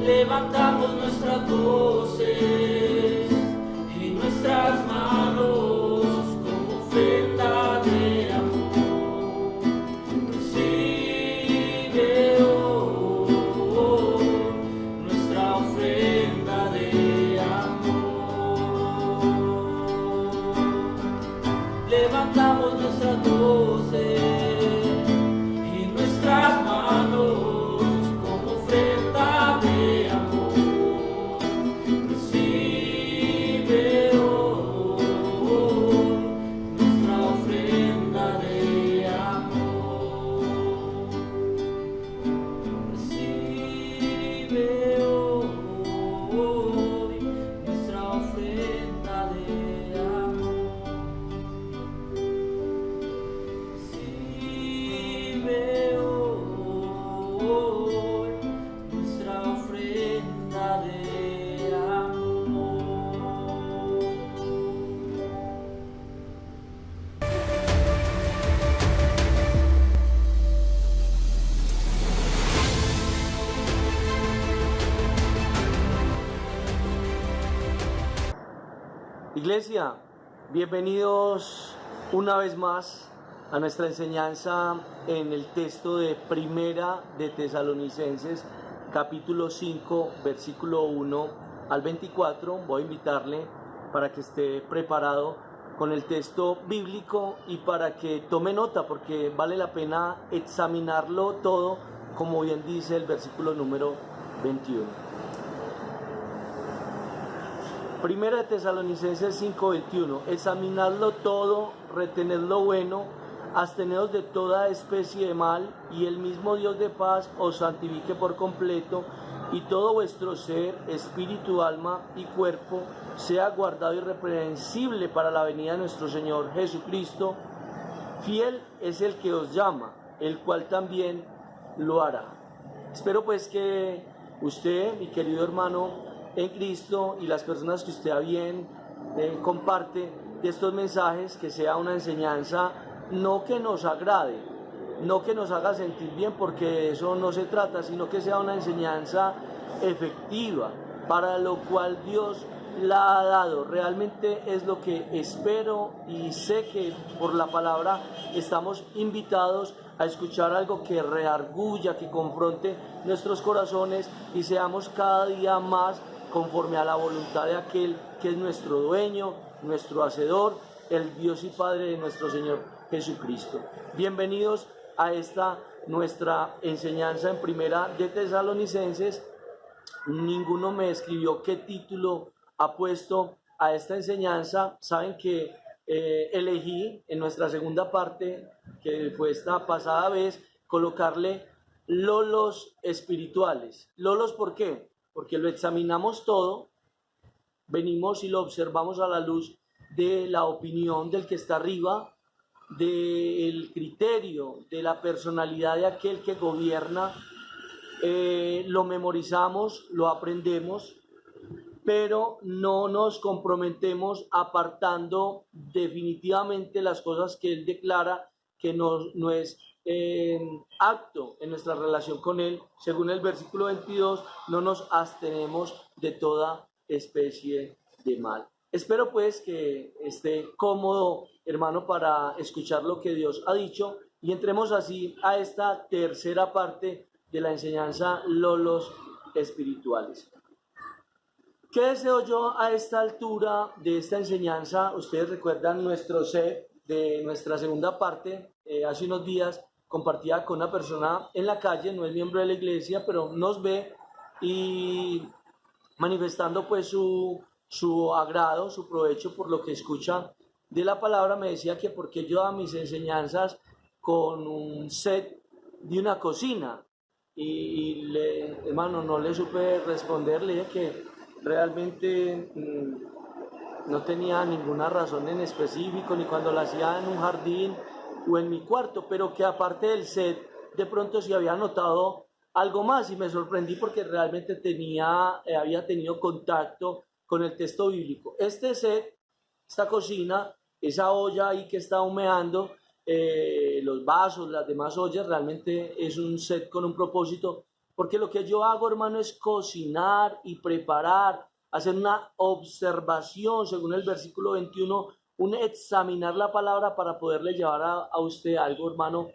Levantamos nuestras voces y nuestras manos como ofrenda de amor. Recibe hoy nuestra ofrenda de amor. Levantamos nuestras voces y nuestras manos como ofrenda de amor. Recibe hoy nuestra ofrenda de amor. Recibe hoy nuestra ofrenda de amor. Recibe hoy nuestra ofrenda de amor. Iglesia, bienvenidos una vez más a nuestra enseñanza en el texto de Primera de Tesalonicenses, capítulo 5, versículo 1 al 24. Voy a invitarle para que esté preparado con el texto bíblico y para que tome nota, porque vale la pena examinarlo todo, como bien dice el versículo número 21. Primera de Tesalonicenses 5:21, examinadlo todo, retened lo bueno, absteneos de toda especie de mal, y el mismo Dios de paz os santifique por completo, y todo vuestro ser, espíritu, alma y cuerpo, sea guardado irreprensible para la venida de nuestro Señor Jesucristo. Fiel es el que os llama, el cual también lo hará. Espero pues que usted, mi querido hermano en Cristo, y las personas que usted a bien comparte de estos mensajes, que sea una enseñanza no que nos agrade, no que nos haga sentir bien, porque de eso no se trata, sino que sea una enseñanza efectiva, para lo cual Dios la ha dado. Realmente es lo que espero, y sé que por la palabra estamos invitados a escuchar algo que redarguya, que confronte nuestros corazones y seamos cada día más conforme a la voluntad de aquel que es nuestro dueño, nuestro hacedor, el Dios y Padre de nuestro Señor Jesucristo. Bienvenidos a esta nuestra enseñanza en Primera de Tesalonicenses. Ninguno me escribió qué título ha puesto a esta enseñanza. Saben que elegí en nuestra segunda parte, que fue esta pasada vez, colocarle lolos espirituales. Lolos, ¿por qué? Porque lo examinamos todo, venimos y lo observamos a la luz de la opinión del que está arriba, del criterio, de la personalidad de aquel que gobierna. Lo memorizamos, lo aprendemos, pero no nos comprometemos apartando definitivamente las cosas que Él declara que no es apto en nuestra relación con Él. Según el versículo 22, no nos abstenemos de toda especie de mal. Espero pues que esté cómodo, hermano, para escuchar lo que Dios ha dicho, y entremos así a esta tercera parte de la enseñanza lolos espirituales. ¿Qué deseo yo a esta altura de esta enseñanza? Ustedes recuerdan nuestro set de nuestra segunda parte. Hace unos días compartía con una persona en la calle, no es miembro de la iglesia, pero nos ve y manifestando pues su agrado, su provecho por lo que escucha de la palabra, me decía que porque yo daba mis enseñanzas con un set de una cocina. Y hermano, no le supe responder, le dije que realmente no tenía ninguna razón en específico, ni cuando la hacía en un jardín o en mi cuarto, pero que aparte del set, de pronto sí había notado algo más, y me sorprendí porque realmente había tenido contacto con el texto bíblico. Este set, esta cocina, esa olla ahí que está humeando, los vasos, las demás ollas, realmente es un set con un propósito, porque lo que yo hago, hermano, es cocinar y preparar, hacer una observación, según el versículo 21, un examinar la palabra para poderle llevar a usted algo, hermano,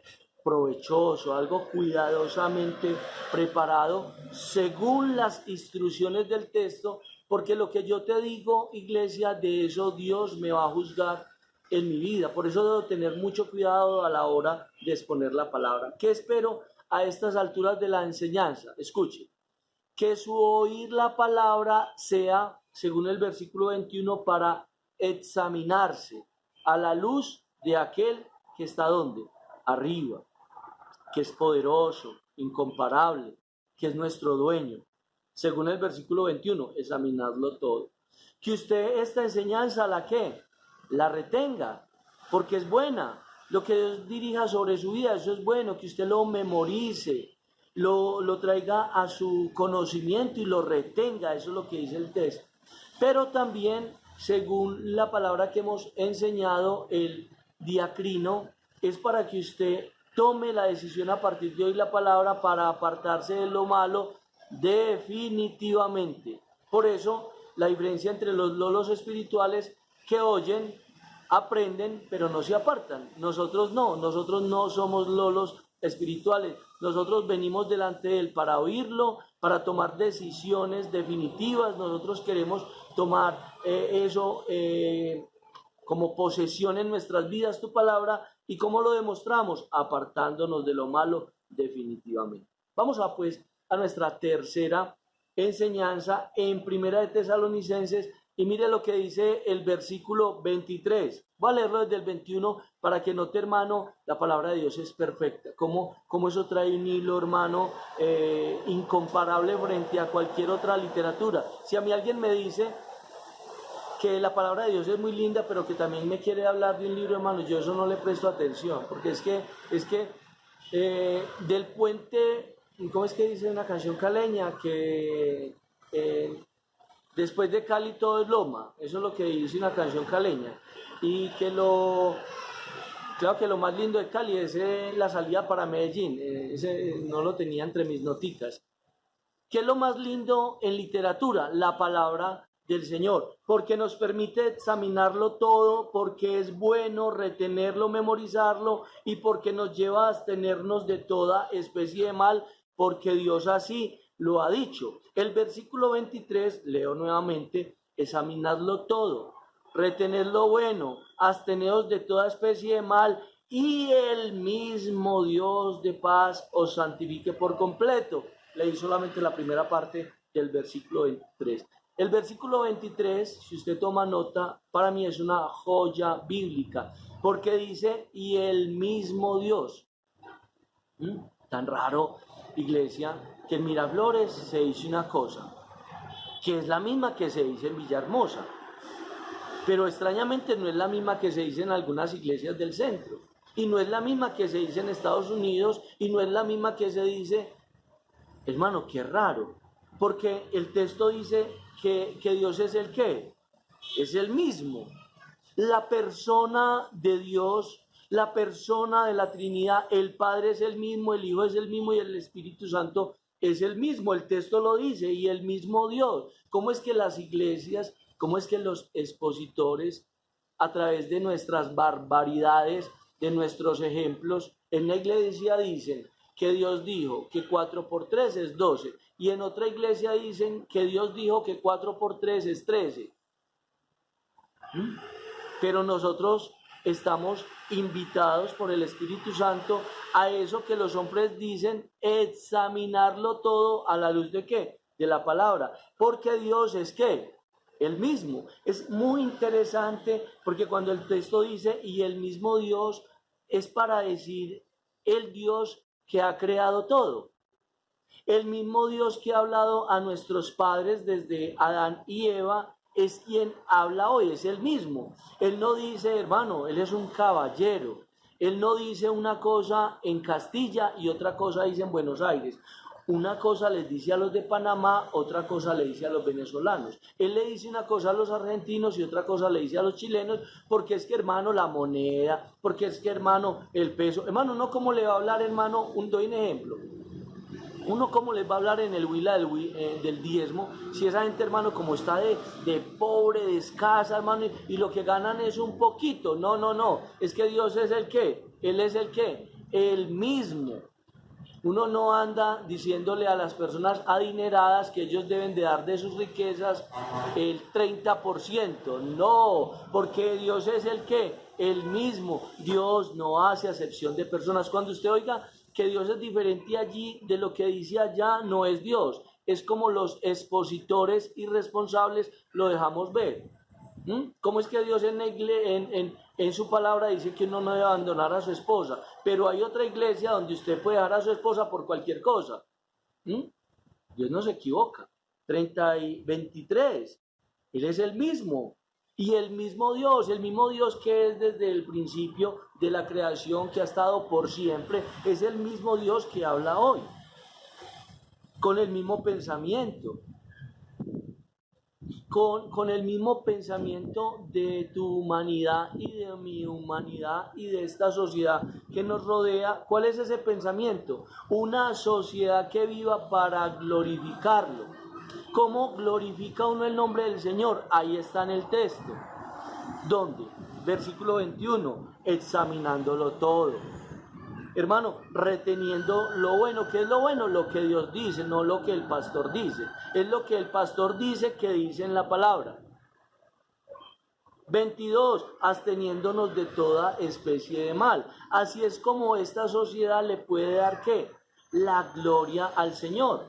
provechoso, algo cuidadosamente preparado, según las instrucciones del texto, porque lo que yo te digo, iglesia, de eso Dios me va a juzgar en mi vida. Por eso debo tener mucho cuidado a la hora de exponer la palabra. ¿Qué espero a estas alturas de la enseñanza? Escuche, que su oír la palabra sea, según el versículo 21, para examinarse a la luz de aquel que está ¿dónde? Arriba, que es poderoso, incomparable, que es nuestro dueño. Según el versículo 21, examinadlo todo. Que usted esta enseñanza, ¿la qué? La retenga, porque es buena. Lo que Dios dirija sobre su vida, eso es bueno, que usted lo memorice, lo traiga a su conocimiento y lo retenga, eso es lo que dice el texto. Pero también, según la palabra que hemos enseñado, el diacrino, es para que usted tome la decisión a partir de hoy la palabra para apartarse de lo malo definitivamente. Por eso, la diferencia entre los lolos espirituales que oyen, aprenden, pero no se apartan. Nosotros no somos lolos espirituales. Nosotros venimos delante de Él para oírlo, para tomar decisiones definitivas. Nosotros queremos tomar eso como posesión en nuestras vidas, tu palabra. ¿Y cómo lo demostramos? Apartándonos de lo malo definitivamente. Vamos a nuestra tercera enseñanza en Primera de Tesalonicenses, y mire lo que dice el versículo 23. Voy a leerlo desde el 21 para que note, hermano, la palabra de Dios es perfecta. Cómo eso trae un hilo, hermano, incomparable frente a cualquier otra literatura. Si a mí alguien me dice que la palabra de Dios es muy linda, pero que también me quiere hablar de un libro, hermano, yo eso no le presto atención, porque es que del puente, ¿cómo es que dice una canción caleña? Que después de Cali todo es loma, eso es lo que dice una canción caleña, y que Claro que lo más lindo de Cali es la salida para Medellín, ese no lo tenía entre mis noticas. ¿Qué es lo más lindo en literatura? La palabra del Señor, porque nos permite examinarlo todo, porque es bueno retenerlo, memorizarlo y porque nos lleva a abstenernos de toda especie de mal, porque Dios así lo ha dicho. El versículo 23, leo nuevamente, examinadlo todo, retened lo bueno, absteneos de toda especie de mal, y el mismo Dios de paz os santifique por completo. Leí solamente la primera parte del versículo 23. El versículo 23, si usted toma nota, para mí es una joya bíblica, porque dice, y el mismo Dios. Tan raro, iglesia, que en Miraflores se dice una cosa, que es la misma que se dice en Villahermosa, pero extrañamente no es la misma que se dice en algunas iglesias del centro, y no es la misma que se dice en Estados Unidos, y no es la misma que se dice... Hermano, qué raro, porque el texto dice que Dios es el ¿qué? Es el mismo. La persona de Dios, la persona de la Trinidad, el Padre es el mismo, el Hijo es el mismo y el Espíritu Santo es el mismo. El texto lo dice, y el mismo Dios. ¿Cómo es que las iglesias, cómo es que los expositores, a través de nuestras barbaridades, de nuestros ejemplos, en la iglesia dicen que Dios dijo que 4 por 3 es 12, y en otra iglesia dicen que Dios dijo que 4 por 3 es 13? Pero nosotros estamos invitados por el Espíritu Santo a eso que los hombres dicen, examinarlo todo a la luz de ¿qué? De la palabra, porque Dios es ¿qué? El mismo. Es muy interesante porque cuando el texto dice y el mismo Dios, es para decir el Dios que ha creado todo. El mismo Dios que ha hablado a nuestros padres desde Adán y Eva es quien habla hoy, es el mismo. Él no dice, hermano, él es un caballero. Él no dice una cosa en Castilla y otra cosa dice en Buenos Aires. Una cosa les dice a los de Panamá, otra cosa le dice a los venezolanos. Él le dice una cosa a los argentinos y otra cosa le dice a los chilenos, porque es que, hermano, la moneda, porque es que, hermano, el peso. Hermano, ¿no cómo le va a hablar, hermano? Doy un ejemplo. Uno cómo les va a hablar en el huila del diezmo, si esa gente, hermano, como está de pobre, de escasa, hermano, y lo que ganan es un poquito. No, es que Dios es el ¿qué? Él es el ¿qué? El mismo. Uno no anda diciéndole a las personas adineradas que ellos deben de dar de sus riquezas el 30%. No, porque Dios es el ¿qué? El mismo. Dios no hace acepción de personas. Cuando usted oiga que Dios es diferente allí de lo que dice allá, no es Dios. Es como los expositores irresponsables lo dejamos ver. ¿Cómo es que Dios en su palabra dice que uno no debe abandonar a su esposa? Pero hay otra iglesia donde usted puede dejar a su esposa por cualquier cosa. Dios no se equivoca. 23. Él es el mismo. Y el mismo Dios que es desde el principio de la creación, que ha estado por siempre, es el mismo Dios que habla hoy. Con el mismo pensamiento. Con el mismo pensamiento de tu humanidad y de mi humanidad y de esta sociedad que nos rodea. ¿Cuál es ese pensamiento? Una sociedad que viva para glorificarlo. ¿Cómo glorifica uno el nombre del Señor? Ahí está en el texto. ¿Dónde? Versículo 21, examinándolo todo. Hermano, reteniendo lo bueno. ¿Qué es lo bueno? Lo que Dios dice, no lo que el pastor dice. Es lo que el pastor dice que dice en la palabra. 22, absteniéndonos de toda especie de mal. Así es como esta sociedad le puede dar ¿qué? La gloria al Señor.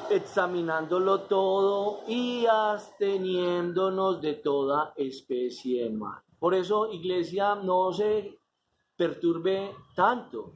Examinándolo todo y absteniéndonos de toda especie de mal. Por eso, iglesia, no se perturbe tanto.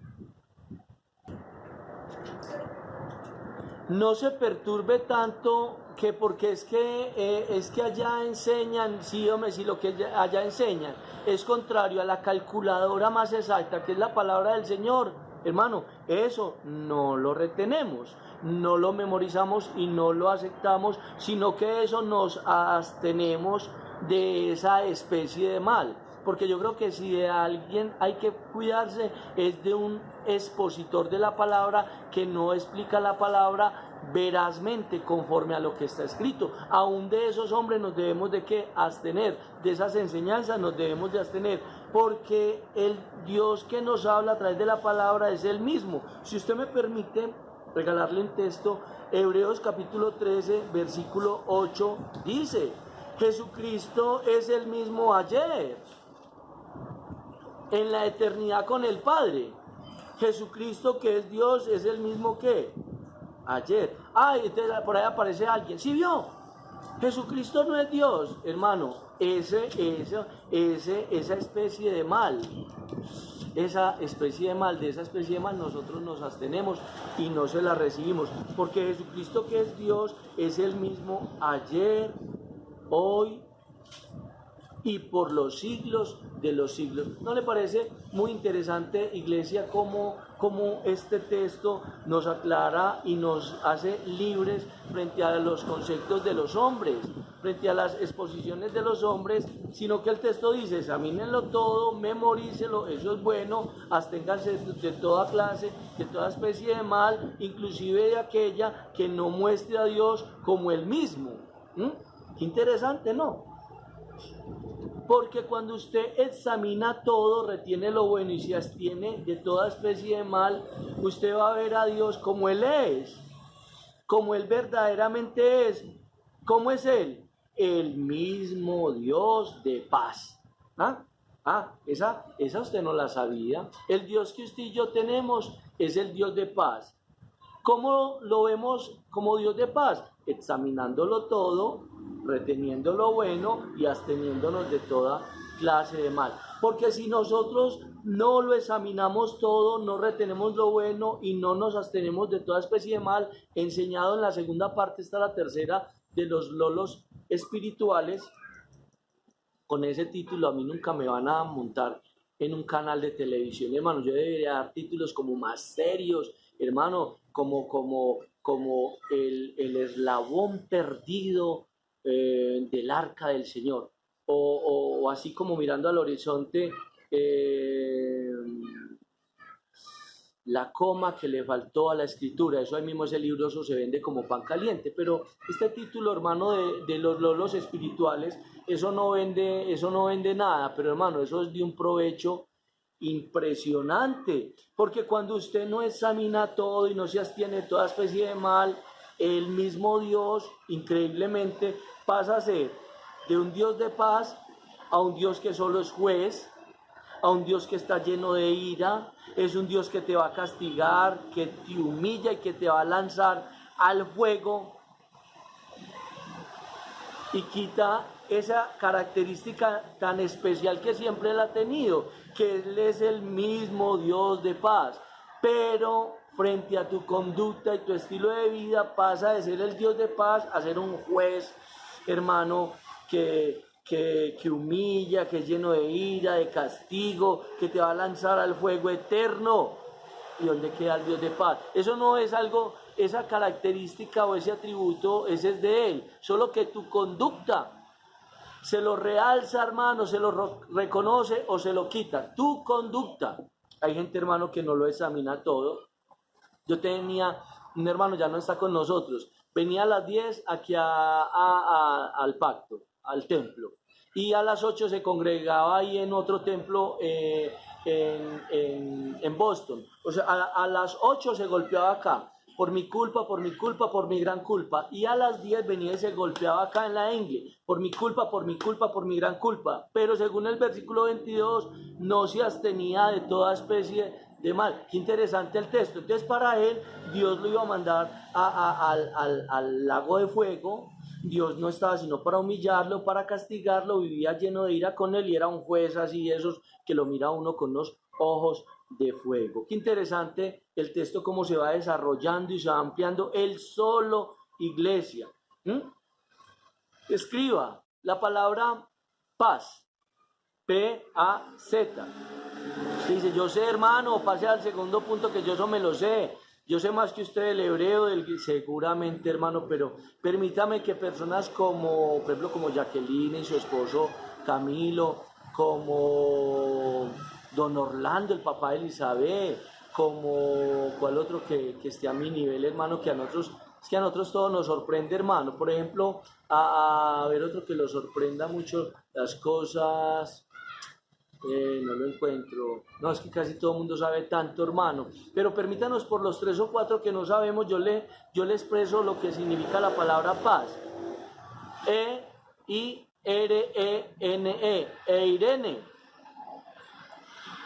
No se perturbe tanto que porque es que allá enseñan, sí, hombre, si lo que allá enseñan es contrario a la calculadora más exacta, que es la palabra del Señor, hermano, eso no lo retenemos, no lo memorizamos y no lo aceptamos, sino que eso nos abstenemos de esa especie de mal. porque yo creo que si de alguien hay que cuidarse es de un expositor de la palabra que no explica la palabra verazmente conforme a lo que está escrito. Aún de esos hombres nos debemos de ¿qué? Abstener, de esas enseñanzas nos debemos de abstener, porque el Dios que nos habla a través de la palabra es el mismo. Si usted me permite regalarle un texto, Hebreos capítulo 13, versículo 8, dice: Jesucristo es el mismo ayer, en la eternidad con el Padre. Jesucristo, que es Dios, es el mismo que ayer. Entonces por ahí aparece alguien. ¿Sí vio? Jesucristo no es Dios, hermano. Esa especie de mal, de esa especie de mal nosotros nos abstenemos y no se la recibimos, porque Jesucristo, que es Dios, es el mismo ayer, hoy y por los siglos de los siglos. ¿No le parece muy interesante, iglesia, cómo este texto nos aclara y nos hace libres frente a los conceptos de los hombres, frente a las exposiciones de los hombres, sino que el texto dice: examínenlo todo, memorícelo, eso es bueno, absténganse de toda clase, de toda especie de mal, inclusive de aquella que no muestre a Dios como el mismo. Qué interesante, ¿no? Porque cuando usted examina todo, retiene lo bueno y se abstiene de toda especie de mal, usted va a ver a Dios como Él es, como Él verdaderamente es. ¿Cómo es Él? El mismo Dios de paz. Esa usted no la sabía. El Dios que usted y yo tenemos es el Dios de paz. ¿Cómo lo vemos como Dios de paz? Examinándolo todo, reteniendo lo bueno y absteniéndonos de toda clase de mal. Porque si nosotros no lo examinamos todo, no retenemos lo bueno y no nos abstenemos de toda especie de mal, enseñado en la segunda parte, está la tercera de los lolos espirituales. Con ese título a mí nunca me van a montar en un canal de televisión, hermano. Yo debería dar títulos como más serios, hermano, como el eslabón perdido del arca del Señor, o así como mirando al horizonte, la coma que le faltó a la escritura. Eso ahí mismo, ese libro, eso se vende como pan caliente. Pero este título, hermano, de los lolos espirituales, eso no vende nada, pero hermano, eso es de un provecho impresionante, porque cuando usted no examina todo y no se abstiene de toda especie de mal, el mismo Dios increíblemente pasa a ser de un Dios de paz a un Dios que solo es juez, a un Dios que está lleno de ira. Es un Dios que te va a castigar, que te humilla y que te va a lanzar al fuego y quita esa característica tan especial que siempre él ha tenido, que Él es el mismo Dios de paz. Pero frente a tu conducta y tu estilo de vida pasa de ser el Dios de paz a ser un juez, hermano, que humilla, que es lleno de ira, de castigo, que te va a lanzar al fuego eterno. ¿Y dónde queda el Dios de paz? Eso no es algo, esa característica o ese atributo, ese es de Él. Solo que tu conducta se lo realza, hermano, se lo reconoce o se lo quita. Tu conducta. Hay gente, hermano, que no lo examina todo. Yo tenía un hermano, ya no está con nosotros, venía a las 10 aquí al pacto, al templo, y a las 8 se congregaba ahí en otro templo en Boston. O sea, a las 8 se golpeaba acá, por mi culpa, por mi gran culpa, y a las 10 venía y se golpeaba acá en la ingle, por mi culpa, por mi gran culpa. Pero según el versículo 22, no se abstenía de toda especie de mal. Qué interesante el texto. Entonces para él, Dios lo iba a mandar al lago de fuego. Dios no estaba sino para humillarlo, para castigarlo, vivía lleno de ira con él y era un juez así, esos que lo mira uno con unos ojos de fuego. Qué interesante el texto, cómo se va desarrollando y se va ampliando él solo, iglesia. Escriba la palabra paz, P-A-Z. Usted dice: yo sé, hermano, pase al segundo punto, que yo eso me lo sé. Yo sé más que usted del hebreo, seguramente, hermano, pero permítame que personas como, por ejemplo, como Jacqueline y su esposo Camilo, como don Orlando, el papá de Elizabeth, como cuál otro que esté a mi nivel, hermano, que a nosotros, es que a nosotros todo nos sorprende, hermano. Por ejemplo, a ver otro que lo sorprenda mucho las cosas. No lo encuentro. No, es que casi todo el mundo sabe tanto, hermano. Pero permítanos por los 3 o 4 que no sabemos, yo le expreso lo que significa la palabra paz. E-I-R-E-N-E. Eirene.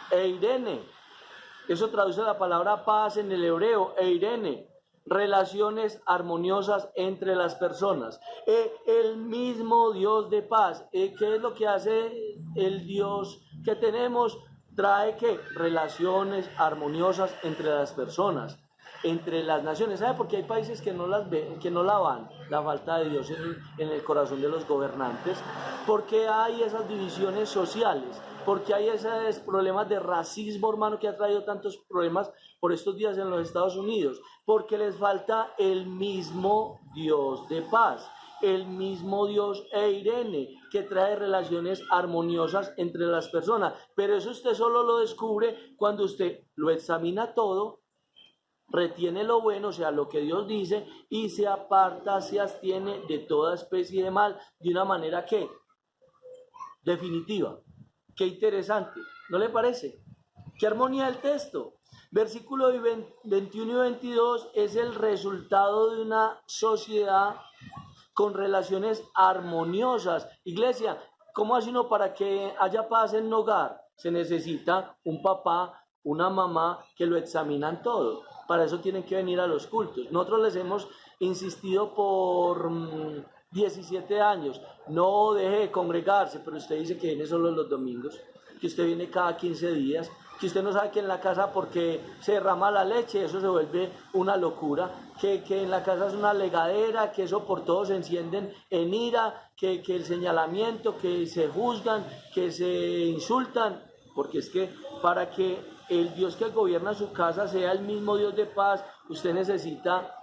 Eirene. Eso traduce la palabra paz en el hebreo. Eirene. Relaciones armoniosas entre las personas. El mismo Dios de paz. ¿Qué es lo que hace el Dios que tenemos? Trae que relaciones armoniosas entre las personas, entre las naciones. ¿Sabe? Porque hay países que no las ven, que no la van, la falta de Dios en el corazón de los gobernantes, porque hay esas divisiones sociales, porque hay esos problemas de racismo, hermano, que ha traído tantos problemas por estos días en los Estados Unidos, porque les falta el mismo Dios de paz, el mismo Dios Eirene, que trae relaciones armoniosas entre las personas. Pero eso usted solo lo descubre cuando usted lo examina todo, retiene lo bueno, o sea, lo que Dios dice, y se aparta, se abstiene de toda especie de mal, de una manera que definitiva. Qué interesante, ¿no le parece? Qué armonía el texto. Versículo 21 y 22 es el resultado de una sociedad con relaciones armoniosas. Iglesia, ¿cómo hace uno para que haya paz en un hogar? Se necesita un papá, una mamá que lo examinan todo. Para eso tienen que venir a los cultos. Nosotros les hemos insistido por 17 años, no deje de congregarse, pero usted dice que viene solo los domingos, que usted viene cada 15 días, que usted no sabe que en la casa porque se derrama la leche, eso se vuelve una locura, que en la casa es una legadera, que eso por todo se encienden en ira, que el señalamiento, que se juzgan, que se insultan, porque es que para que el Dios que gobierna su casa sea el mismo Dios de paz, usted necesita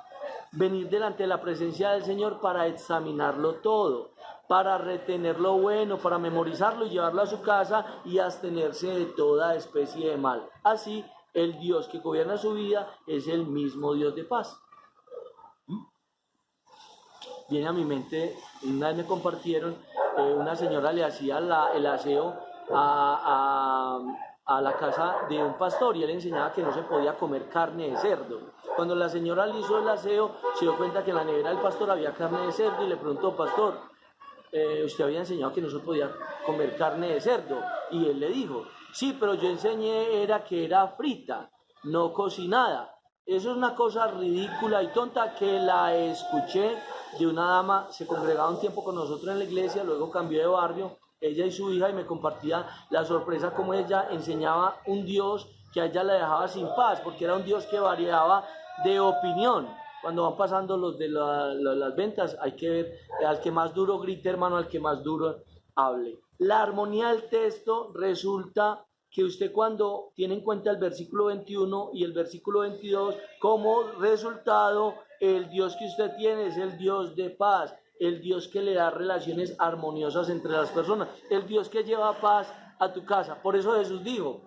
venir delante de la presencia del Señor para examinarlo todo, para retener lo bueno, para memorizarlo y llevarlo a su casa y abstenerse de toda especie de mal. Así, el Dios que gobierna su vida es el mismo Dios de paz. Viene a mi mente, una vez me compartieron, una señora le hacía el aseo a la casa de un pastor y él enseñaba que no se podía comer carne de cerdo. Cuando la señora le hizo el aseo, se dio cuenta que en la nevera del pastor había carne de cerdo y le preguntó: pastor, usted había enseñado que no se podía comer carne de cerdo. Y él le dijo: sí, pero yo enseñé que era frita, no cocinada. Eso es una cosa ridícula y tonta que la escuché de una dama. Se congregaba un tiempo con nosotros en la iglesia, luego cambió de barrio, ella y su hija, y me compartía la sorpresa como ella enseñaba un Dios que a ella la dejaba sin paz, porque era un Dios que variaba de opinión. Cuando van pasando los de las ventas, hay que ver al que más duro grite, hermano, al que más duro hable. La armonía del texto resulta que usted, cuando tiene en cuenta el versículo 21 y el versículo 22, como resultado, el Dios que usted tiene es el Dios de paz, el Dios que le da relaciones armoniosas entre las personas, el Dios que lleva paz a tu casa. Por eso Jesús dijo: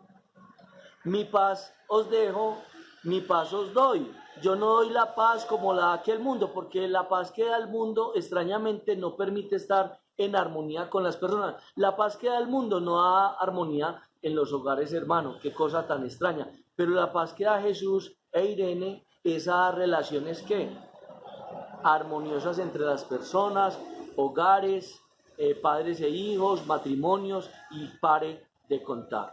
mi paz os dejo, mi paz os doy. Yo no doy la paz como la da aquel mundo, porque la paz que da el mundo extrañamente no permite estar en armonía con las personas. La paz que da el mundo no da armonía en los hogares, hermano. Qué cosa tan extraña. Pero la paz que da Jesús e Irene, esas relaciones que armoniosas entre las personas, hogares, padres e hijos, matrimonios, y pare de contar.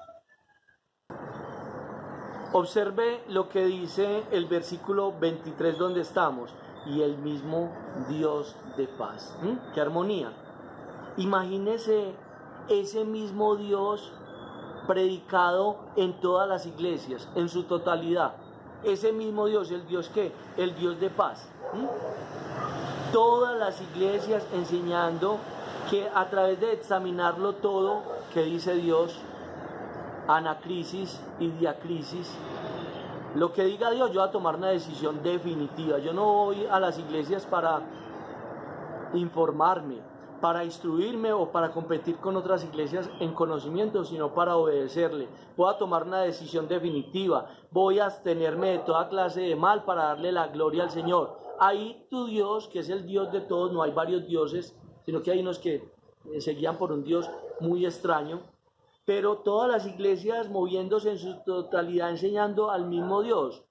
Observe lo que dice el versículo 23 donde estamos: y el mismo Dios de paz. ¡Qué armonía! Imagínese ese mismo Dios predicado en todas las iglesias, en su totalidad. Ese mismo Dios, el Dios ¿qué? El Dios de paz. Todas las iglesias enseñando que a través de examinarlo todo, que dice Dios, anacrisis y diacrisis, lo que diga Dios, yo voy a tomar una decisión definitiva. Yo no voy a las iglesias para informarme, para instruirme o para competir con otras iglesias en conocimiento, sino para obedecerle. Voy a tomar una decisión definitiva, voy a abstenerme de toda clase de mal para darle la gloria al Señor. Ahí tu Dios, que es el Dios de todos, no hay varios dioses, sino que hay unos que se guían por un Dios muy extraño, pero todas las iglesias moviéndose en su totalidad enseñando al mismo Dios,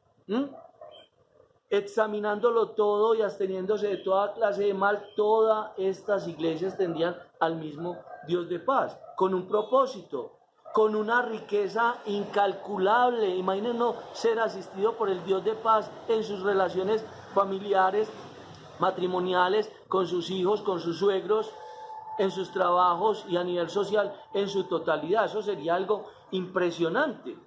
examinándolo todo y absteniéndose de toda clase de mal. Todas estas iglesias tendían al mismo Dios de paz, con un propósito, con una riqueza incalculable. Imagínense ser asistido por el Dios de paz en sus relaciones familiares, matrimoniales, con sus hijos, con sus suegros, en sus trabajos y a nivel social en su totalidad. Eso sería algo impresionante.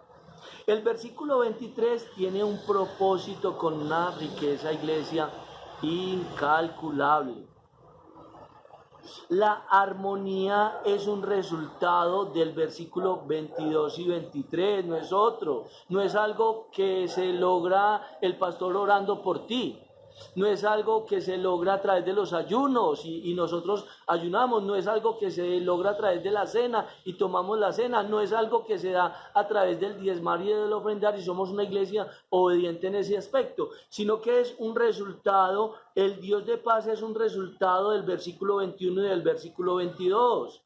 El versículo 23 tiene un propósito con una riqueza, iglesia, incalculable. La armonía es un resultado del versículo 22 y 23, no es otro. No es algo que se logra el pastor orando por ti. No es algo que se logra a través de los ayunos y nosotros ayunamos, no es algo que se logra a través de la cena y tomamos la cena, no es algo que se da a través del diezmar y del ofrendar y somos una iglesia obediente en ese aspecto, sino que es un resultado, el Dios de paz es un resultado del versículo 21 y del versículo 22.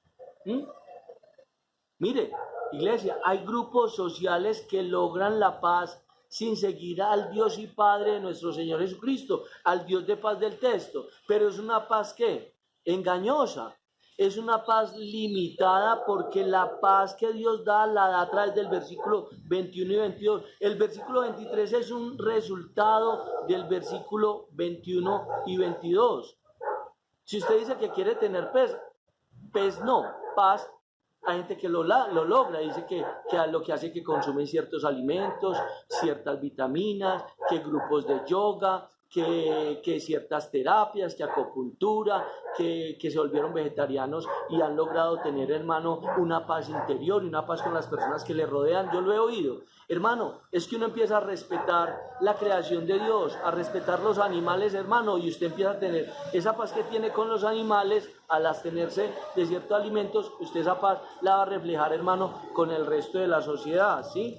Mire, iglesia, hay grupos sociales que logran la paz sin seguir al Dios y Padre de nuestro Señor Jesucristo, al Dios de paz del texto, pero es una paz ¿qué? Engañosa, es una paz limitada, porque la paz que Dios da la da a través del versículo 21 y 22. El versículo 23 es un resultado del versículo 21 y 22. Si usted dice que quiere tener paz no, paz. Hay gente que lo logra, dice que lo que hace que consumen ciertos alimentos, ciertas vitaminas, que grupos de yoga, que ciertas terapias, que acupuntura, que se volvieron vegetarianos y han logrado tener, hermano, una paz interior y una paz con las personas que le rodean. Yo lo he oído. Hermano, es que uno empieza a respetar la creación de Dios, a respetar los animales, hermano, y usted empieza a tener esa paz que tiene con los animales. Al abstenerse de ciertos alimentos, usted esa paz la va a reflejar, hermano, con el resto de la sociedad, ¿sí?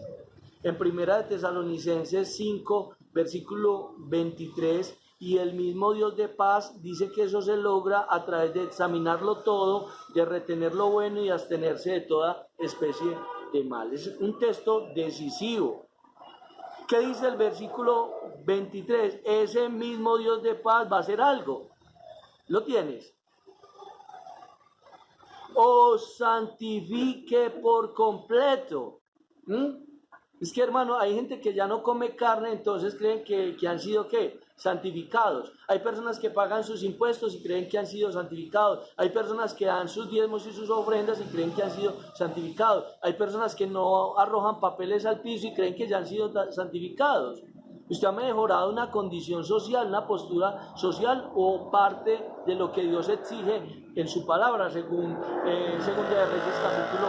En Primera de Tesalonicenses 5, versículo 23, y el mismo Dios de paz dice que eso se logra a través de examinarlo todo, de retener lo bueno y abstenerse de toda especie de mal. Es un texto decisivo. ¿Qué dice el versículo 23? Ese mismo Dios de paz va a hacer algo. ¿Lo tienes? Os santifique por completo. Es que, hermano, hay gente que ya no come carne, entonces creen que han sido, ¿qué? Santificados. Hay personas que pagan sus impuestos y creen que han sido santificados. Hay personas que dan sus diezmos y sus ofrendas y creen que han sido santificados. Hay personas que no arrojan papeles al piso y creen que ya han sido santificados. ¿Usted ha mejorado una condición social, una postura social, o parte de lo que Dios exige en su palabra, según Segunda de Reyes capítulo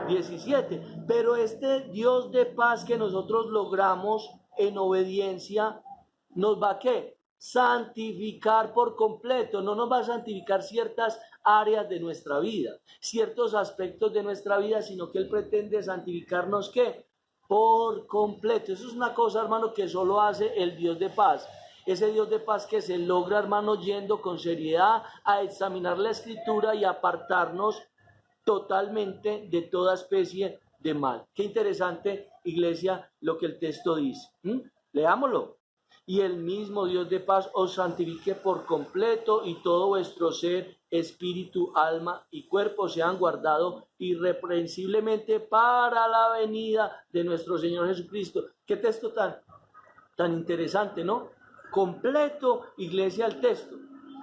17? Pero este Dios de paz que nosotros logramos en obediencia, ¿nos va a qué? Santificar por completo. No nos va a santificar ciertas áreas de nuestra vida, ciertos aspectos de nuestra vida, sino que Él pretende santificarnos, ¿qué? Por completo. Eso es una cosa, hermano, que solo hace el Dios de paz. Ese Dios de paz que se logra, hermano, yendo con seriedad a examinar la Escritura y apartarnos totalmente de toda especie de mal. Qué interesante, iglesia, lo que el texto dice. Leámoslo. Y el mismo Dios de paz os santifique por completo, y todo vuestro ser, espíritu, alma y cuerpo sean guardados irreprensiblemente para la venida de nuestro Señor Jesucristo. Qué texto tan interesante, ¿no? Completo, iglesia, el texto.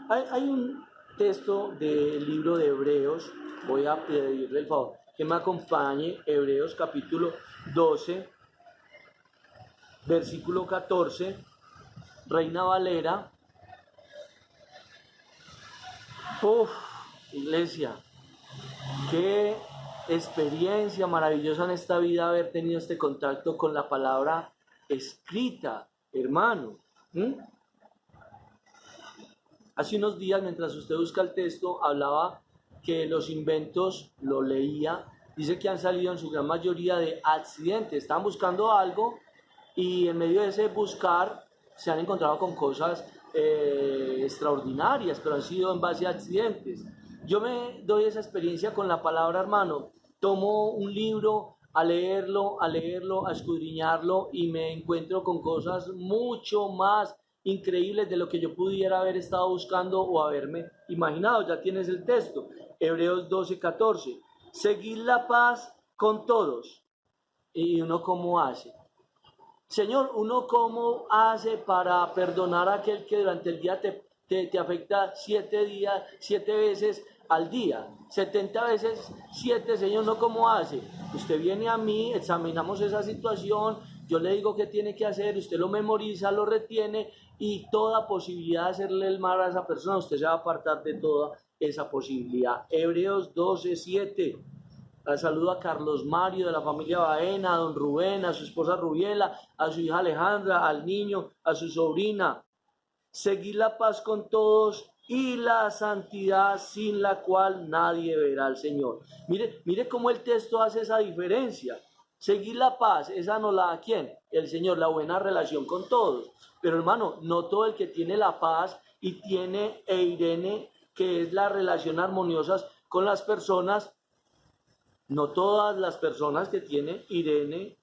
Hay un texto del libro de Hebreos, voy a pedirle el favor que me acompañe, Hebreos capítulo 12, versículo 14, Reina Valera. Iglesia, qué experiencia maravillosa en esta vida haber tenido este contacto con la palabra escrita, hermano. Hace unos días, mientras usted busca el texto, hablaba que los inventos, lo leía, dice que han salido en su gran mayoría de accidentes. Están buscando algo y en medio de ese buscar se han encontrado con cosas extraordinarias, pero han sido en base a accidentes. Yo me doy esa experiencia con la palabra, hermano. Tomo un libro a leerlo, a escudriñarlo y me encuentro con cosas mucho más increíbles de lo que yo pudiera haber estado buscando o haberme imaginado. Ya tienes el texto, Hebreos 12:14. Seguid la paz con todos. ¿Y uno cómo hace? Señor, ¿uno cómo hace para perdonar a aquel que durante el día te afecta 7 veces al día? 70 veces 7, Señor, ¿no cómo hace? Usted viene a mí, examinamos esa situación, yo le digo qué tiene que hacer, usted lo memoriza, lo retiene y toda posibilidad de hacerle el mal a esa persona, usted se va a apartar de toda esa posibilidad. Hebreos 12:7. Saludo a Carlos Mario de la familia Baena, a don Rubén, a su esposa Rubiela, a su hija Alejandra, al niño, a su sobrina. Seguid la paz con todos y la santidad sin la cual nadie verá al Señor. Mire cómo el texto hace esa diferencia. Seguir la paz, esa no la da ¿quién? El Señor, la buena relación con todos. Pero hermano, no todo el que tiene la paz y tiene eirene, que es la relación armoniosa con las personas, no todas las personas que tienen Irene,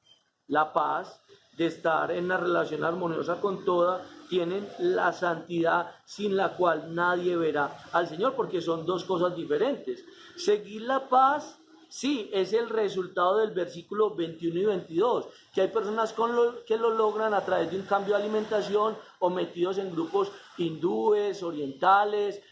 la paz de estar en una relación armoniosa con toda, tienen la santidad sin la cual nadie verá al Señor, porque son dos cosas diferentes. Seguir la paz, sí, es el resultado del versículo 21 y 22, que hay personas que lo logran a través de un cambio de alimentación o metidos en grupos hindúes, orientales,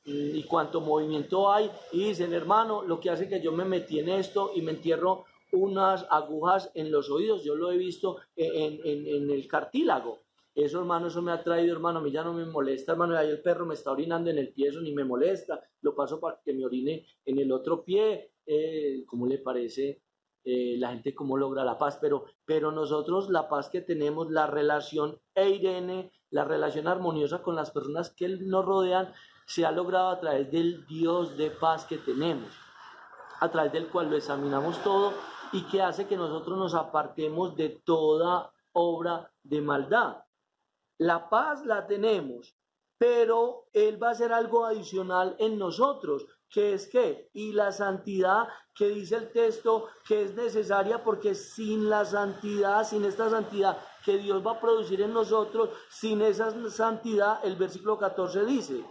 y cuánto movimiento hay, y dicen, hermano, lo que hace que yo me metí en esto y me entierro unas agujas en los oídos, yo lo he visto en el cartílago. Eso, hermano, eso me ha traído, hermano, a mí ya no me molesta, hermano, y ahí el perro me está orinando en el pie, eso ni me molesta, lo paso para que me orine en el otro pie. ¿Cómo le parece la gente cómo logra la paz? Pero nosotros la paz que tenemos, la relación eirene, la relación armoniosa con las personas que nos rodean, se ha logrado a través del Dios de paz que tenemos, a través del cual lo examinamos todo y que hace que nosotros nos apartemos de toda obra de maldad. La paz la tenemos, pero Él va a hacer algo adicional en nosotros, que es que, y la santidad que dice el texto que es necesaria, porque sin la santidad, sin esta santidad que Dios va a producir en nosotros, sin esa santidad, el versículo 14 dice,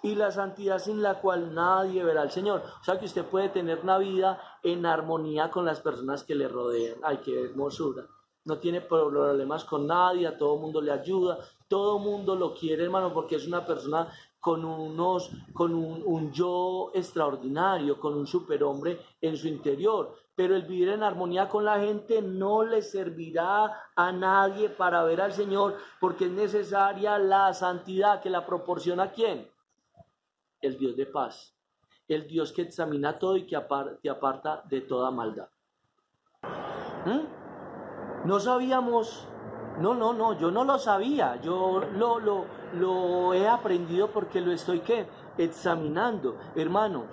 y la santidad sin la cual nadie verá al Señor. O sea que usted puede tener una vida en armonía con las personas que le rodean. Ay, qué hermosura. No tiene problemas con nadie, a todo mundo le ayuda, todo mundo lo quiere, hermano, porque es una persona con un yo extraordinario, con un superhombre en su interior. Pero el vivir en armonía con la gente no le servirá a nadie para ver al Señor, porque es necesaria la santidad que la proporciona ¿quién? El Dios de paz, el Dios que examina todo y que te aparta de toda maldad. No sabíamos, no, yo no lo sabía, yo lo he aprendido porque lo estoy examinando. Hermano,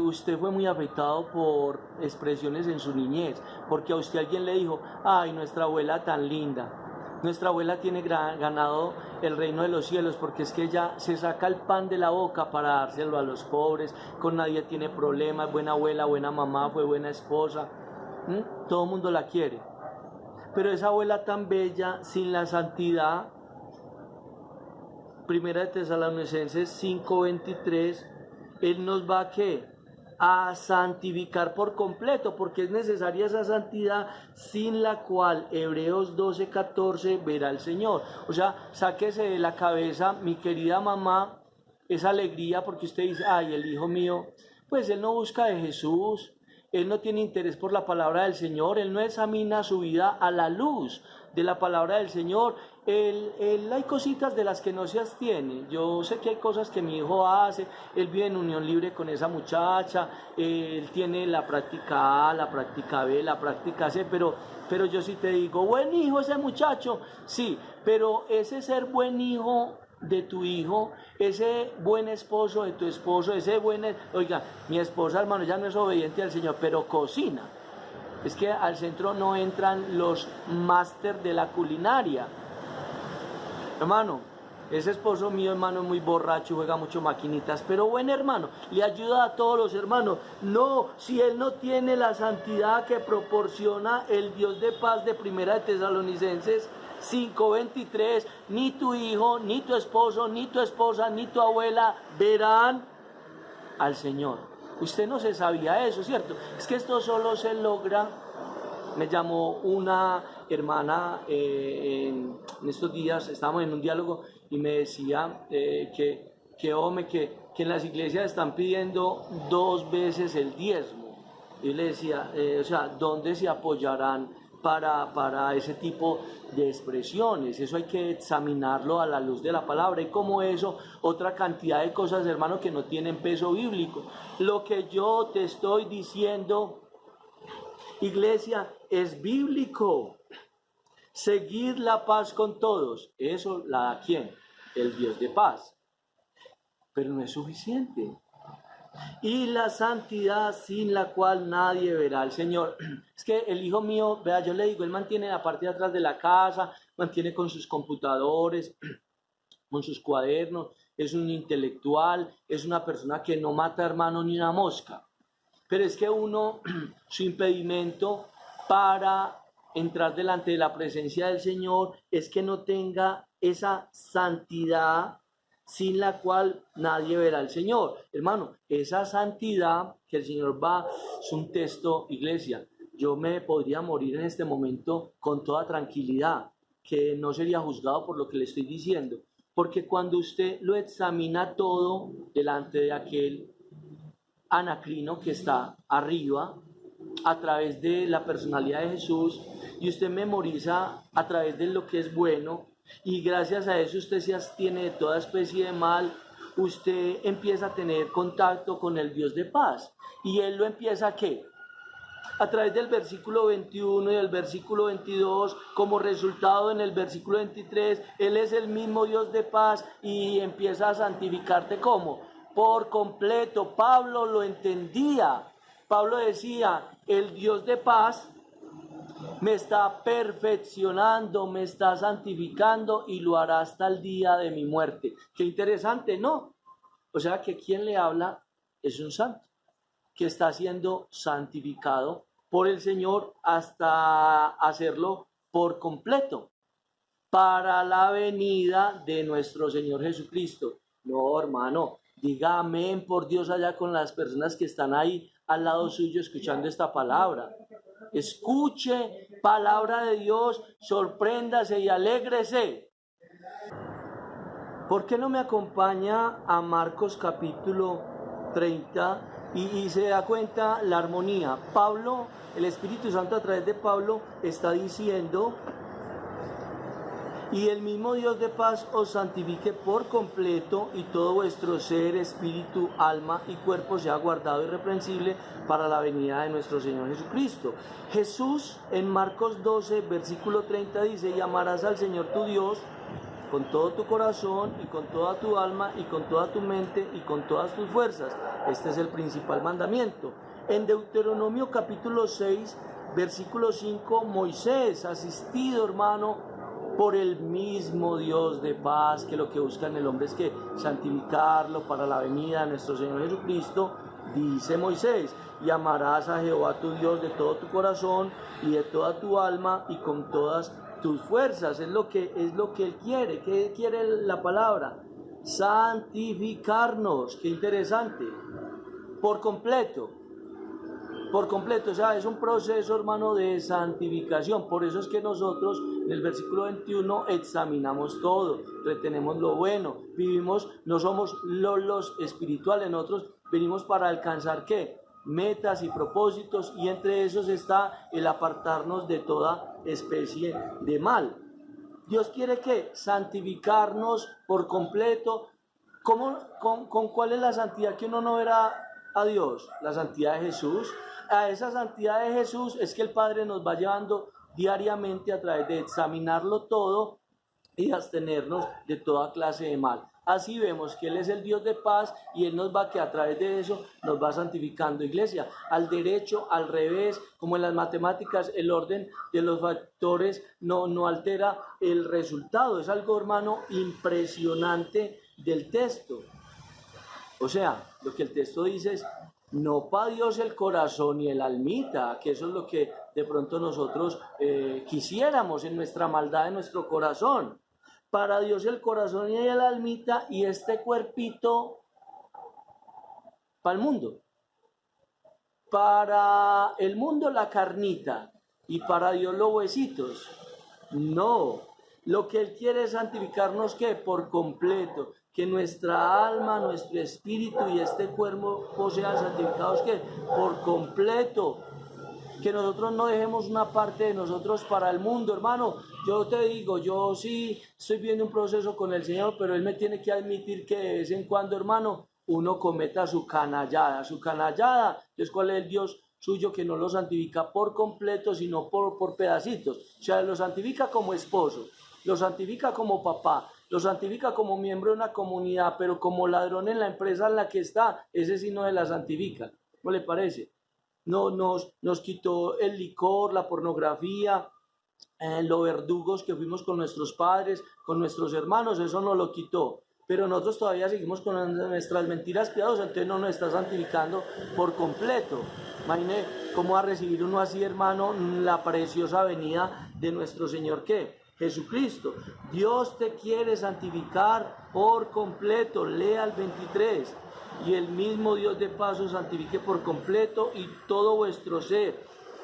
usted fue muy afectado por expresiones en su niñez, porque a usted alguien le dijo, ay, nuestra abuela tan linda. Nuestra abuela tiene ganado el reino de los cielos porque es que ella se saca el pan de la boca para dárselo a los pobres, con nadie tiene problemas, buena abuela, buena mamá, fue buena esposa, todo el mundo la quiere. Pero esa abuela tan bella, sin la santidad, Primera de Tesalonicenses 5:23, Él nos va a santificar por completo, porque es necesaria esa santidad sin la cual Hebreos 12:14 verá al Señor. O sea, sáquese de la cabeza, mi querida mamá, esa alegría porque usted dice, ay, el hijo mío, pues él no busca de Jesús, él no tiene interés por la palabra del Señor, él no examina su vida a la luz de la palabra del Señor. Él hay cositas de las que no se abstiene. Yo sé que hay cosas que mi hijo hace, él vive en unión libre con esa muchacha, él tiene la práctica A, la práctica B, la práctica C, pero yo sí te digo, buen hijo ese muchacho, sí, pero ese ser buen hijo de tu hijo, ese buen esposo de tu esposo, oiga, mi esposa, hermano, ya no es obediente al Señor, pero cocina. Es que al centro no entran los máster de la culinaria. Hermano, ese esposo mío, hermano, es muy borracho, juega mucho maquinitas, pero buen hermano, le ayuda a todos los hermanos. No, si él no tiene la santidad que proporciona el Dios de paz de Primera de Tesalonicenses 5:23, ni tu hijo, ni tu esposo, ni tu esposa, ni tu abuela verán al Señor. Usted no se sabía eso, ¿cierto? Es que esto solo se logra. Me llamó una hermana en estos días, estábamos en un diálogo y me decía que en las iglesias están pidiendo 2 veces el diezmo. Y yo le decía, ¿dónde se apoyarán para ese tipo de expresiones? Eso hay que examinarlo a la luz de la palabra. Y como eso, otra cantidad de cosas, hermano, que no tienen peso bíblico. Lo que yo te estoy diciendo, iglesia, es bíblico. Seguir la paz con todos, eso la da ¿quién? El Dios de paz. Pero no es suficiente. Y la santidad sin la cual nadie verá al Señor. Es que el hijo mío, vea, yo le digo, él mantiene la parte de atrás de la casa, mantiene con sus computadores, con sus cuadernos, es un intelectual, es una persona que no mata, hermano, ni una mosca. Pero es que su impedimento para entrar delante de la presencia del Señor es que no tenga esa santidad sin la cual nadie verá al Señor. Hermano, esa santidad que el Señor es un texto, iglesia, yo me podría morir en este momento con toda tranquilidad, que no sería juzgado por lo que le estoy diciendo, porque cuando usted lo examina todo delante de aquel anacrino que está arriba, a través de la personalidad de Jesús, y usted memoriza a través de lo que es bueno, y gracias a eso usted se abstiene de toda especie de mal, usted empieza a tener contacto con el Dios de paz, y Él lo empieza ¿a qué? A través del versículo 21 y el versículo 22, como resultado en el versículo 23, Él es el mismo Dios de paz y empieza a santificarte ¿cómo? Por completo. Pablo lo entendía. Pablo decía, el Dios de paz me está perfeccionando, me está santificando y lo hará hasta el día de mi muerte. Qué interesante, ¿no? O sea que quien le habla es un santo, que está siendo santificado por el Señor hasta hacerlo por completo, para la venida de nuestro Señor Jesucristo. No, hermano, diga amén por Dios allá con las personas que están ahí al lado suyo escuchando esta palabra. Escuche palabra de Dios, sorpréndase y alégrese. ¿Por qué no me acompaña a Marcos capítulo 30 y se da cuenta la armonía? Pablo, el Espíritu Santo a través de Pablo está diciendo: y el mismo Dios de paz os santifique por completo, y todo vuestro ser, espíritu, alma y cuerpo sea guardado irreprensible para la venida de nuestro Señor Jesucristo. Jesús en Marcos 12, versículo 30 dice: y amarás al Señor tu Dios con todo tu corazón y con toda tu alma y con toda tu mente y con todas tus fuerzas. Este es el principal mandamiento. En Deuteronomio capítulo 6, versículo 5, Moisés, asistido, hermano, por el mismo Dios de paz, que lo que busca en el hombre es que santificarlo para la venida de nuestro Señor Jesucristo, dice Moisés: y amarás a Jehová tu Dios de todo tu corazón y de toda tu alma y con todas tus fuerzas. Es lo que Él quiere. ¿Qué quiere la palabra? Santificarnos. Qué interesante. Por completo, o sea, es un proceso, hermano, de santificación. Por eso es que nosotros, en el versículo 21, examinamos todo, retenemos lo bueno, vivimos, no somos lolos espirituales, nosotros venimos para alcanzar, ¿qué? Metas y propósitos, y entre esos está el apartarnos de toda especie de mal. Dios quiere que santificarnos por completo. ¿Con cuál es la santidad que uno no verá a Dios? La santidad de Jesús. A esa santidad de Jesús es que el Padre nos va llevando diariamente a través de examinarlo todo y abstenernos de toda clase de mal. Así vemos que Él es el Dios de paz y Él nos va que a través de eso nos va santificando. Iglesia, al derecho, al revés, como en las matemáticas, el orden de los factores no altera el resultado. Es algo, hermano, impresionante del texto. O sea, lo que el texto dice es, no para Dios el corazón y el almita, que eso es lo que de pronto nosotros quisiéramos en nuestra maldad, en nuestro corazón. Para Dios el corazón y el almita y este cuerpito para el mundo. Para el mundo la carnita y para Dios los huesitos. No, lo que Él quiere es santificarnos ¿qué? Por completo. Que nuestra alma, nuestro espíritu y este cuerpo sean santificados ¿qué? Por completo. Que nosotros no dejemos una parte de nosotros para el mundo, hermano. Yo te digo, yo sí estoy viendo un proceso con el Señor, pero Él me tiene que admitir que de vez en cuando, hermano, uno cometa su canallada. Su canallada es cuál es el Dios suyo que no lo santifica por completo, sino por pedacitos. O sea, lo santifica como esposo, lo santifica como papá, lo santifica como miembro de una comunidad, pero como ladrón en la empresa en la que está, ese sí no se la santifica. ¿Cómo le parece? No, nos quitó el licor, la pornografía, los verdugos que fuimos con nuestros padres, con nuestros hermanos, eso nos lo quitó. Pero nosotros todavía seguimos con nuestras mentiras piadosas, entonces no nos está santificando por completo. Imagine cómo va a recibir uno así, hermano, la preciosa venida de nuestro Señor, ¿qué? Jesucristo. Dios te quiere santificar por completo. Lea el 23. Y el mismo Dios de paz os santifique por completo y todo vuestro ser,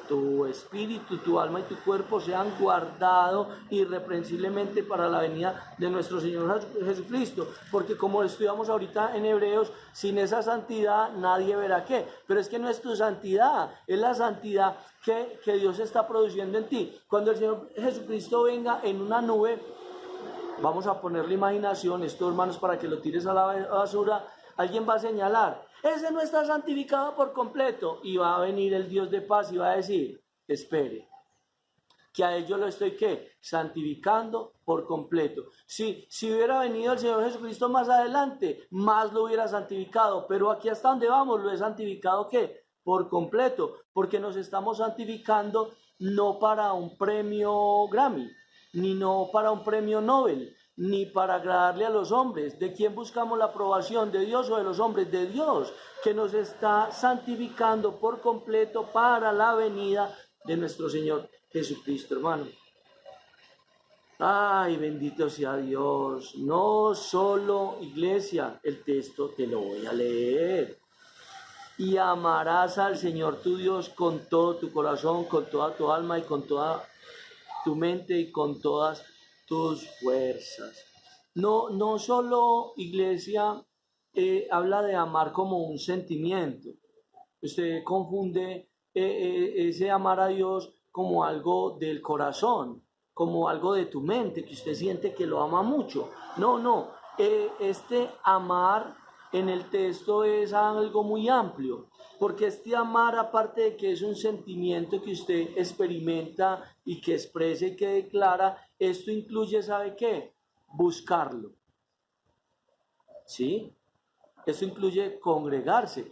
tu espíritu, tu alma y tu cuerpo sean guardados irreprensiblemente para la venida de nuestro Señor Jesucristo. Porque como estudiamos ahorita en Hebreos, sin esa santidad nadie verá qué. Pero es que no es tu santidad, es la santidad que Dios está produciendo en ti. Cuando el Señor Jesucristo venga en una nube, vamos a ponerle imaginación, esto hermanos para que lo tires a la basura. Alguien va a señalar, ese no está santificado por completo, y va a venir el Dios de paz y va a decir, espere, que a ellos lo estoy ¿qué? Santificando por completo. Si hubiera venido el Señor Jesucristo más adelante, más lo hubiera santificado, pero aquí hasta donde vamos lo he santificado ¿qué? Por completo, porque nos estamos santificando no para un premio Grammy, ni no para un premio Nobel, ni para agradarle a los hombres. ¿De quién buscamos la aprobación? ¿De Dios o de los hombres? De Dios, que nos está santificando por completo para la venida de nuestro Señor Jesucristo, hermano. Ay, bendito sea Dios. No solo, iglesia, el texto te lo voy a leer. Y amarás al Señor tu Dios con todo tu corazón, con toda tu alma y con toda tu mente y con todas tus fuerzas. No solo, iglesia, habla de amar como un sentimiento. Usted confunde ese amar a Dios como algo del corazón, como algo de tu mente, que usted siente que lo ama mucho. No, este amar en el texto es algo muy amplio, porque este amar, aparte de que es un sentimiento que usted experimenta y que expresa y que declara, esto incluye, ¿sabe qué? Buscarlo. ¿Sí? Esto incluye congregarse.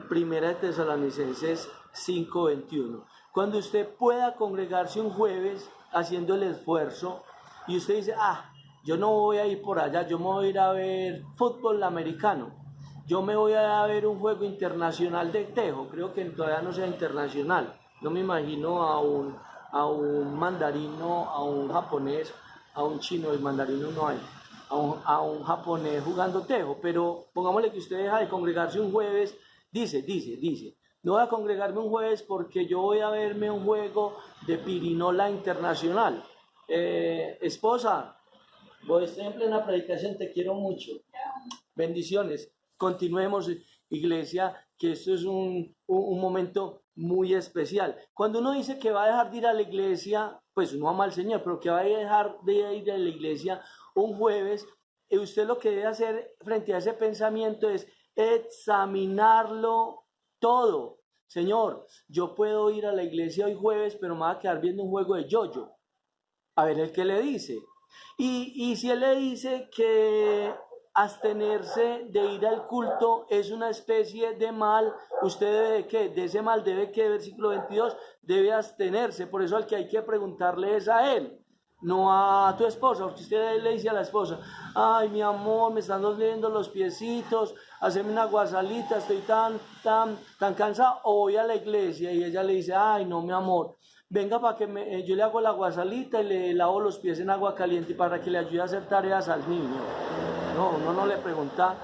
Primera de Tesalonicenses 5:21. Cuando usted pueda congregarse un jueves haciendo el esfuerzo y usted dice, yo no voy a ir por allá, yo me voy a ir a ver fútbol americano, yo me voy a ver un juego internacional de tejo, creo que todavía no sea internacional, no me imagino a un mandarino, a un japonés, a un chino, el mandarino no hay, a un japonés jugando tejo, pero pongámosle que usted deja de congregarse un jueves, dice, no voy a congregarme un jueves porque yo voy a verme un juego de pirinola internacional. Esposa, estoy en plena predicación, te quiero mucho. Bendiciones. Continuemos, iglesia, que esto es un momento muy especial. Cuando uno dice que va a dejar de ir a la iglesia, pues uno ama al Señor, pero que va a dejar de ir a la iglesia un jueves, usted lo que debe hacer frente a ese pensamiento es examinarlo todo. Señor, yo puedo ir a la iglesia hoy jueves, pero me va a quedar viendo un juego de yo-yo. A ver el que le dice. Y si él le dice que abstenerse de ir al culto es una especie de mal, usted debe de qué, de ese mal debe que, versículo 22, debe abstenerse. Por eso al que hay que preguntarle es a él, no a tu esposa, porque usted le dice a la esposa, ay mi amor, me están doliendo los piecitos, haceme una guasalita, estoy tan cansada, o voy a la iglesia, y ella le dice, ay no mi amor, venga para que yo le hago la guasalita y le lavo los pies en agua caliente para que le ayude a hacer tareas al niño. No, uno no le pregunta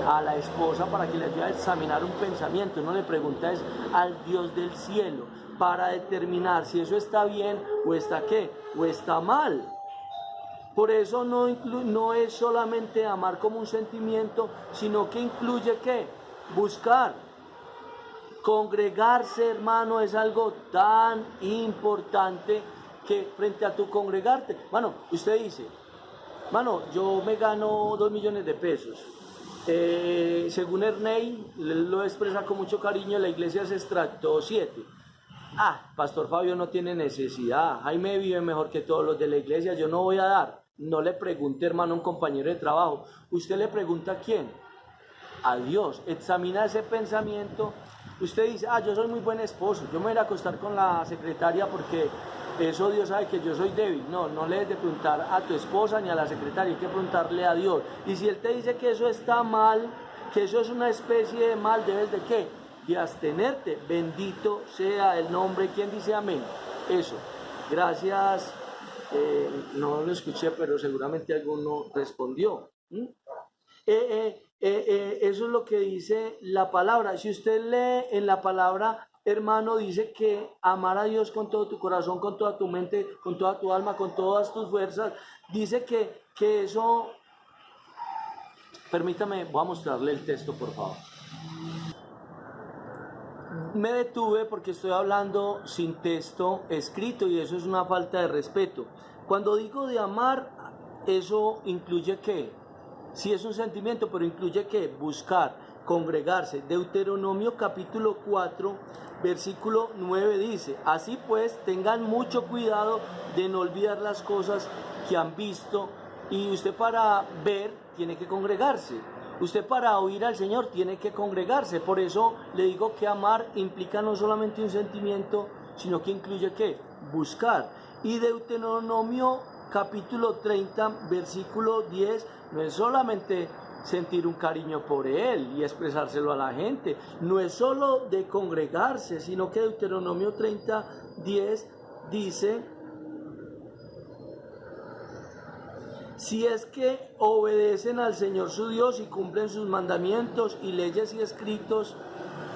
a la esposa para que le ayude a examinar un pensamiento, uno le pregunta es al Dios del cielo para determinar si eso está bien o está qué, o está mal. Por eso no es solamente amar como un sentimiento, sino que incluye qué, buscar. Congregarse, hermano, es algo tan importante que frente a tu congregarte, mano, usted dice, mano, yo me gano 2 millones de pesos. Según Ernei, lo expresa con mucho cariño, la iglesia se extractó 7. Ah, Pastor Fabio no tiene necesidad, Jaime vive mejor que todos los de la iglesia, yo no voy a dar. No le pregunte, hermano, a un compañero de trabajo. Usted le pregunta a quién, a Dios. Examina ese pensamiento. Usted dice, yo soy muy buen esposo, yo me voy a ir a acostar con la secretaria porque eso Dios sabe que yo soy débil. No, no le debes de preguntar a tu esposa ni a la secretaria, hay que preguntarle a Dios. Y si Él te dice que eso está mal, que eso es una especie de mal, debes de qué, de abstenerte. Bendito sea el nombre. ¿Quién dice amén? Eso. Gracias. No lo escuché, pero seguramente alguno respondió. Eso es lo que dice la palabra. Si usted lee en la palabra, hermano, dice que amar a Dios con todo tu corazón, con toda tu mente, con toda tu alma, con todas tus fuerzas, dice que eso... Permítame, voy a mostrarle el texto, por favor. Me detuve porque estoy hablando sin texto escrito y eso es una falta de respeto. Cuando digo de amar, eso incluye ¿qué? Sí es un sentimiento, pero incluye ¿qué? Buscar, congregarse. Deuteronomio capítulo 4, versículo 9 dice, así pues tengan mucho cuidado de no olvidar las cosas que han visto, y usted para ver tiene que congregarse. Usted para oír al Señor tiene que congregarse. Por eso le digo que amar implica no solamente un sentimiento, sino que incluye ¿qué? Buscar. Y Deuteronomio capítulo 30, versículo 10, no es solamente sentir un cariño por Él y expresárselo a la gente. No es solo de congregarse, sino que Deuteronomio 30, 10 dice... Si es que obedecen al Señor su Dios y cumplen sus mandamientos y leyes y escritos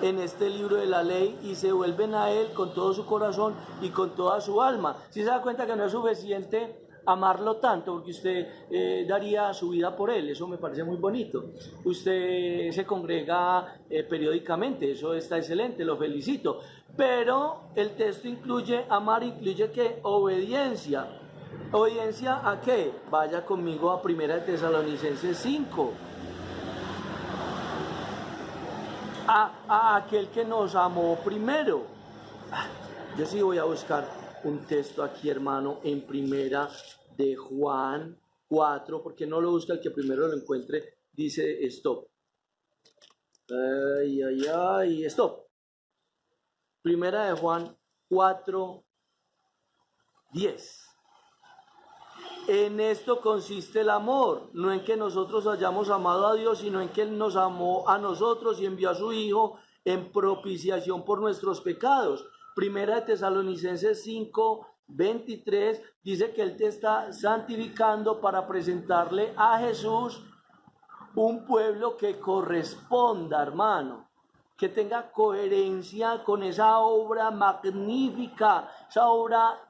en este libro de la ley y se vuelven a Él con todo su corazón y con toda su alma. Si se da cuenta que no es suficiente amarlo tanto, porque usted daría su vida por Él, eso me parece muy bonito. Usted se congrega periódicamente, eso está excelente, lo felicito. Pero el texto incluye, amar incluye ¿qué? Obediencia. ¿Obediencia a qué? Vaya conmigo a 1 Tesalonicenses 5. A aquel que nos amó primero. Yo sí voy a buscar un texto aquí, hermano, en 1 de Juan 4, porque no lo busca el que primero lo encuentre, dice stop. Stop. 1 de Juan 4, 10. En esto consiste el amor, no en que nosotros hayamos amado a Dios, sino en que Él nos amó a nosotros y envió a su Hijo en propiciación por nuestros pecados. 1 Tesalonicenses 5, 23 dice que Él te está santificando para presentarle a Jesús un pueblo que corresponda, hermano, que tenga coherencia con esa obra magnífica, esa obra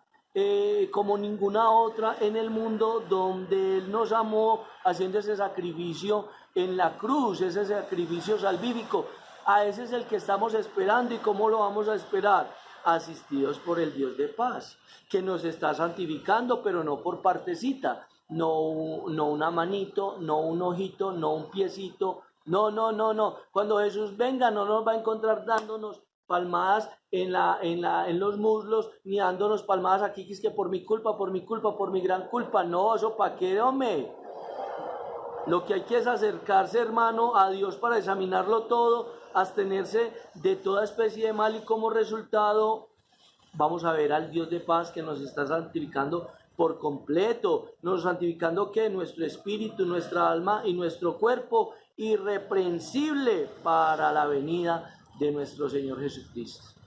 como ninguna otra en el mundo, donde Él nos amó haciendo ese sacrificio en la cruz, ese sacrificio salvífico. A ese es el que estamos esperando. ¿Y cómo lo vamos a esperar? Asistidos por el Dios de paz, que nos está santificando, pero no por partecita, no una manito, no un ojito, no un piecito, no. Cuando Jesús venga no nos va a encontrar dándonos palmadas en los muslos, ni dándonos palmadas aquí, que es que por mi culpa, por mi gran culpa. No, eso para qué, hombre. Lo que hay que es acercarse, hermano, a Dios para examinarlo todo, abstenerse de toda especie de mal, y como resultado vamos a ver al Dios de paz que nos está santificando por completo, nos santificando que nuestro espíritu, nuestra alma y nuestro cuerpo irreprensible para la venida de nuestro Señor Jesucristo.